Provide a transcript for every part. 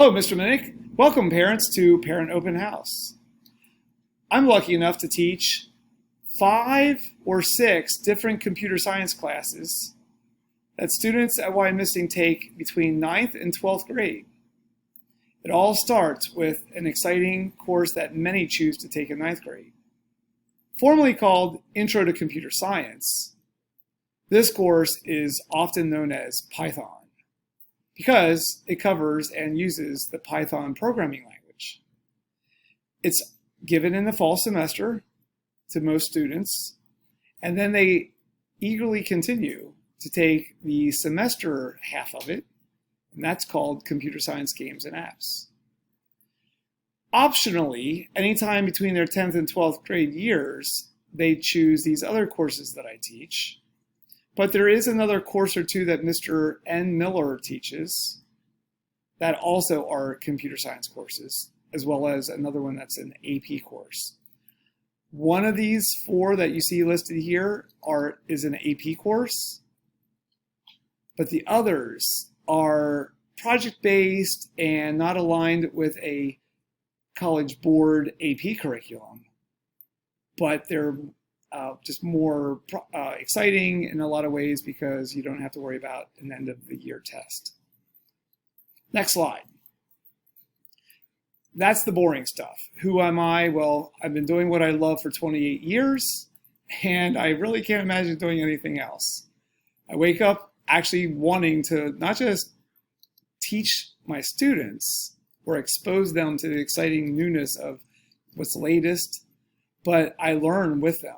Hello, Mr. Minich. Welcome, parents, to Parent Open House. I'm lucky enough to teach 5 or 6 different computer science classes that students at Missing take between 9th and 12th grade. It all starts with an exciting course that many choose to take in 9th grade. Formerly called Intro to Computer Science, this course is often known as Python, because it covers and uses the Python programming language. It's given in the fall semester to most students, and then they eagerly continue to take the semester half of it, and that's called Computer Science Games and Apps. Optionally, anytime between their 10th and 12th grade years, they choose these other courses that I teach. But there is another course or two that Mr. N. Miller teaches that also are computer science courses, as well as another one that's an AP course. One of these 4 that you see listed here is an AP course, but the others are project-based and not aligned with a College Board AP curriculum, but they're just more exciting in a lot of ways because you don't have to worry about an end of the year test. Next slide. That's the boring stuff. Who am I? Well, I've been doing what I love for 28 years, and I really can't imagine doing anything else. I wake up actually wanting to not just teach my students or expose them to the exciting newness of what's latest, but I learn with them.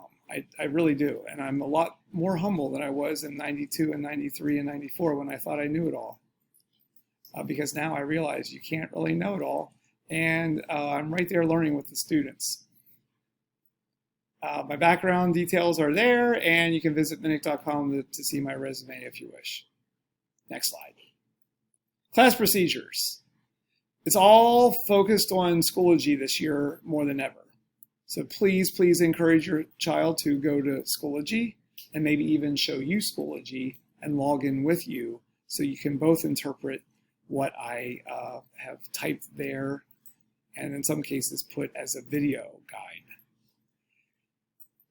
I really do, and I'm a lot more humble than I was in 92 and 93 and 94 when I thought I knew it all. Because now I realize you can't really know it all, and I'm right there learning with the students. My background details are there, and you can visit minich.com to see my resume if you wish. Next slide. Class procedures. It's all focused on Schoology this year more than ever. So please encourage your child to go to Schoology and maybe even show you Schoology and log in with you so you can both interpret what I have typed there and in some cases put as a video guide.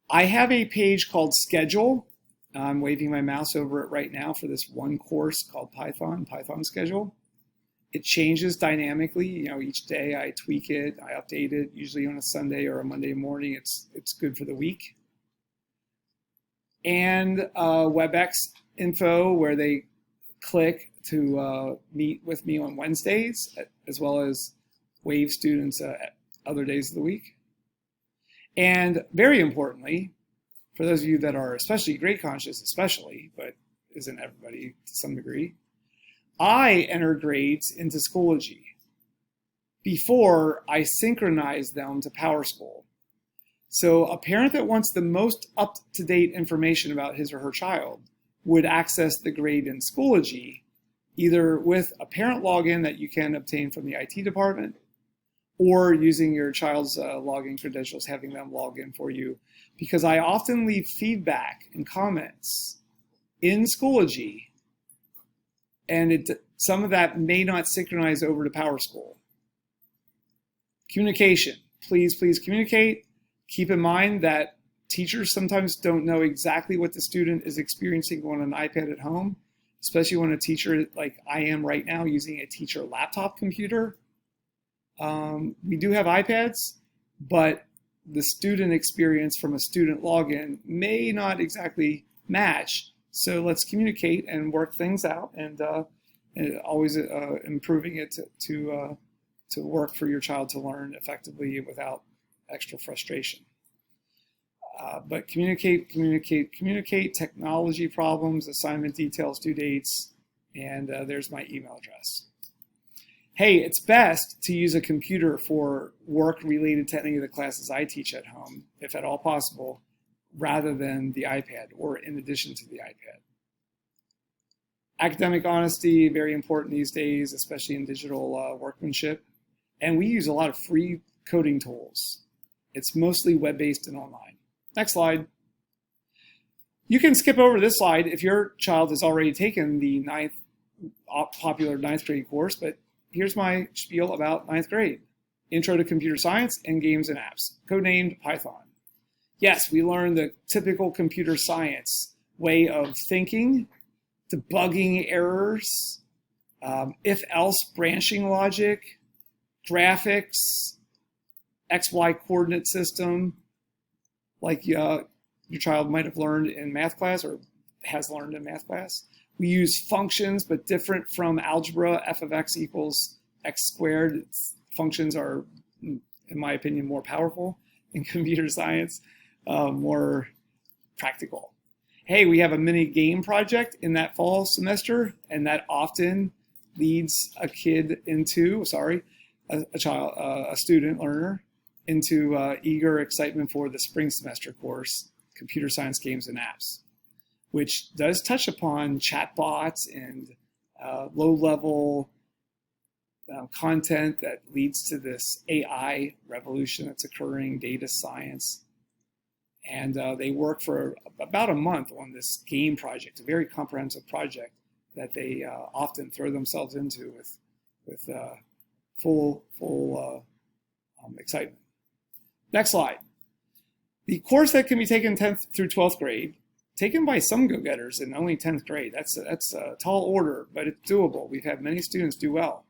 I have a page called Schedule. I'm waving my mouse over it right now for this one course called Python Schedule. It changes dynamically. Each day I tweak it, I update it, usually on a Sunday or a Monday morning. It's good for the week. And WebEx info where they click to meet with me on Wednesdays, as well as Wave students at other days of the week. And very importantly, for those of you that are especially grade conscious, but isn't everybody to some degree, I enter grades into Schoology before I synchronize them to PowerSchool. So a parent that wants the most up-to-date information about his or her child would access the grade in Schoology either with a parent login that you can obtain from the IT department or using your child's login credentials, having them log in for you. Because I often leave feedback and comments in Schoology, and some of that may not synchronize over to PowerSchool. Communication. Please communicate. Keep in mind that teachers sometimes don't know exactly what the student is experiencing on an iPad at home, especially when a teacher like I am right now using a teacher laptop computer. We do have iPads, but the student experience from a student login may not exactly match. So let's communicate and work things out, and always improving it to work for your child to learn effectively without extra frustration. But communicate, technology problems, assignment details, due dates, and there's my email address. Hey, it's best to use a computer for work related to any of the classes I teach at home, if at all possible, rather than the iPad or in addition to the iPad. Academic honesty, very important these days, especially in digital workmanship. And we use a lot of free coding tools. It's mostly web-based and online. Next slide. You can skip over this slide if your child has already taken the popular ninth grade course, but here's my spiel about ninth grade. Intro to Computer Science and Games and Apps, codenamed Python. Yes, we learned the typical computer science way of thinking, debugging errors, if-else branching logic, graphics, XY coordinate system, like your child might have learned in math class or has learned in math class. We use functions, but different from algebra. F of x equals x squared. Functions are, in my opinion, more powerful in computer science, more practical. Hey, we have a mini game project in that fall semester, and that often leads a student learner into eager excitement for the spring semester course, Computer Science, Games, and Apps, which does touch upon chatbots and low-level content that leads to this AI revolution that's occurring, data science. And they work for about a month on this game project, a very comprehensive project that they often throw themselves into with full excitement. Next slide. The course that can be taken 10th through 12th grade, taken by some go-getters in only 10th grade. That's a tall order, but it's doable. We've had many students do well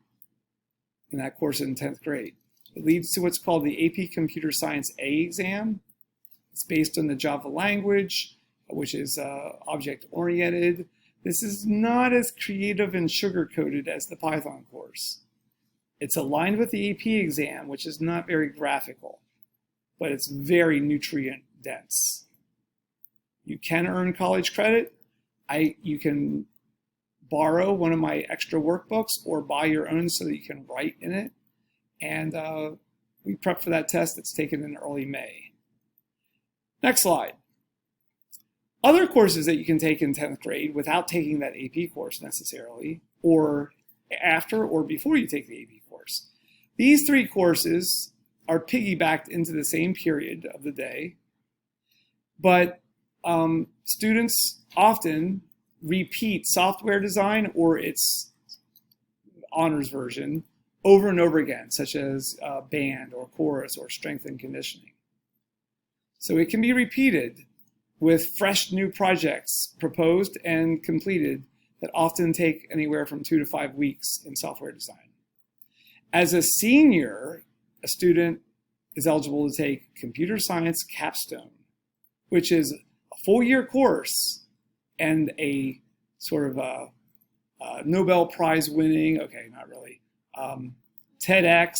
in that course in 10th grade. It leads to what's called the AP Computer Science A exam. It's based on the Java language, which is object-oriented. This is not as creative and sugar-coated as the Python course. It's aligned with the AP exam, which is not very graphical, but it's very nutrient-dense. You can earn college credit. You can borrow one of my extra workbooks or buy your own so that you can write in it. And we prep for that test that's taken in early May. Next slide. Other courses that you can take in 10th grade without taking that AP course necessarily, or after or before you take the AP course. These three courses are piggybacked into the same period of the day, but students often repeat software design or its honors version over and over again, such as band or chorus or strength and conditioning. So it can be repeated with fresh new projects proposed and completed that often take anywhere from 2 to 5 weeks in software design. As a senior, a student is eligible to take Computer Science Capstone, which is a full-year course and a sort of a Nobel Prize winning, okay, not really, TEDx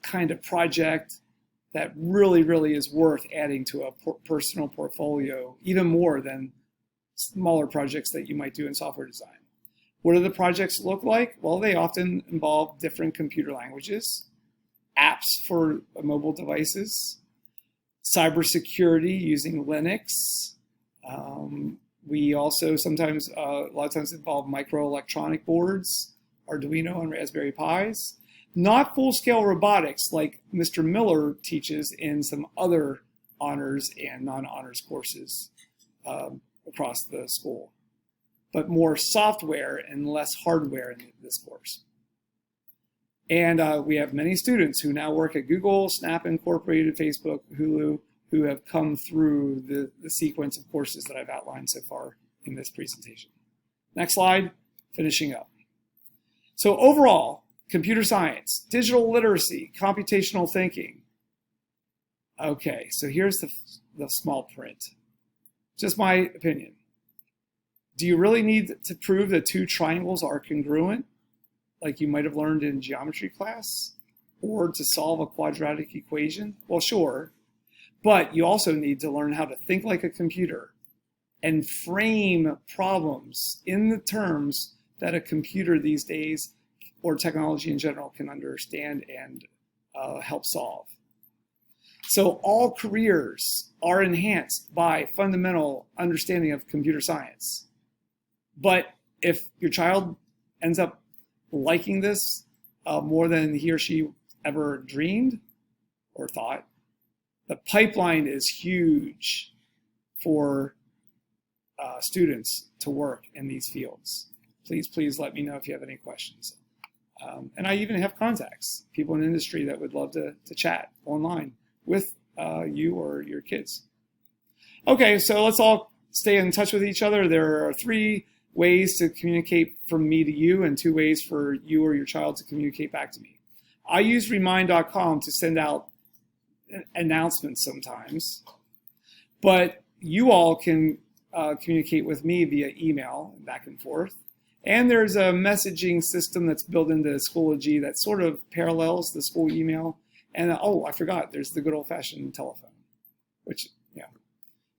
kind of project that really is worth adding to a personal portfolio, even more than smaller projects that you might do in software design. What do the projects look like? Well, they often involve different computer languages, apps for mobile devices, cybersecurity using Linux. We also sometimes, a lot of times involve microelectronic boards, Arduino and Raspberry Pis. Not full-scale robotics like Mr. Miller teaches in some other honors and non-honors courses across the school, but more software and less hardware in this course. And we have many students who now work at Google, Snap Incorporated, Facebook, Hulu, who have come through the sequence of courses that I've outlined so far in this presentation. Next slide, finishing up. So overall, computer science, digital literacy, computational thinking. Okay, so here's the small print. Just my opinion. Do you really need to prove that two triangles are congruent, like you might have learned in geometry class, or to solve a quadratic equation? Well, sure, but you also need to learn how to think like a computer and frame problems in the terms that a computer these days or technology in general can understand and help solve. So all careers are enhanced by fundamental understanding of computer science. But if your child ends up liking this more than he or she ever dreamed or thought, the pipeline is huge for students to work in these fields. Please let me know if you have any questions. And I even have contacts, people in the industry that would love to chat online with you or your kids. Okay, so let's all stay in touch with each other. There are 3 ways to communicate from me to you and 2 ways for you or your child to communicate back to me. I use remind.com to send out announcements sometimes, but you all can communicate with me via email back and forth. And there's a messaging system that's built into Schoology that sort of parallels the school email. And oh, I forgot, there's the good old-fashioned telephone, which, yeah,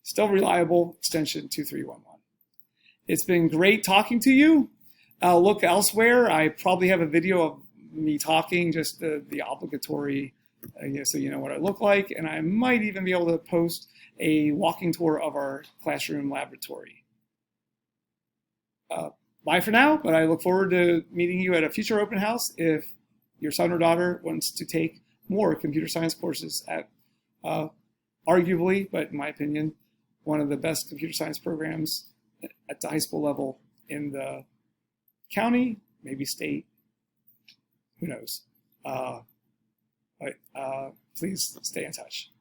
still reliable, extension 2311. It's been great talking to you. Look elsewhere. I probably have a video of me talking, just the obligatory, so you know what I look like. And I might even be able to post a walking tour of our classroom laboratory. Bye for now, but I look forward to meeting you at a future open house if your son or daughter wants to take more computer science courses at arguably, but in my opinion, one of the best computer science programs at the high school level in the county, maybe state, who knows. But please stay in touch.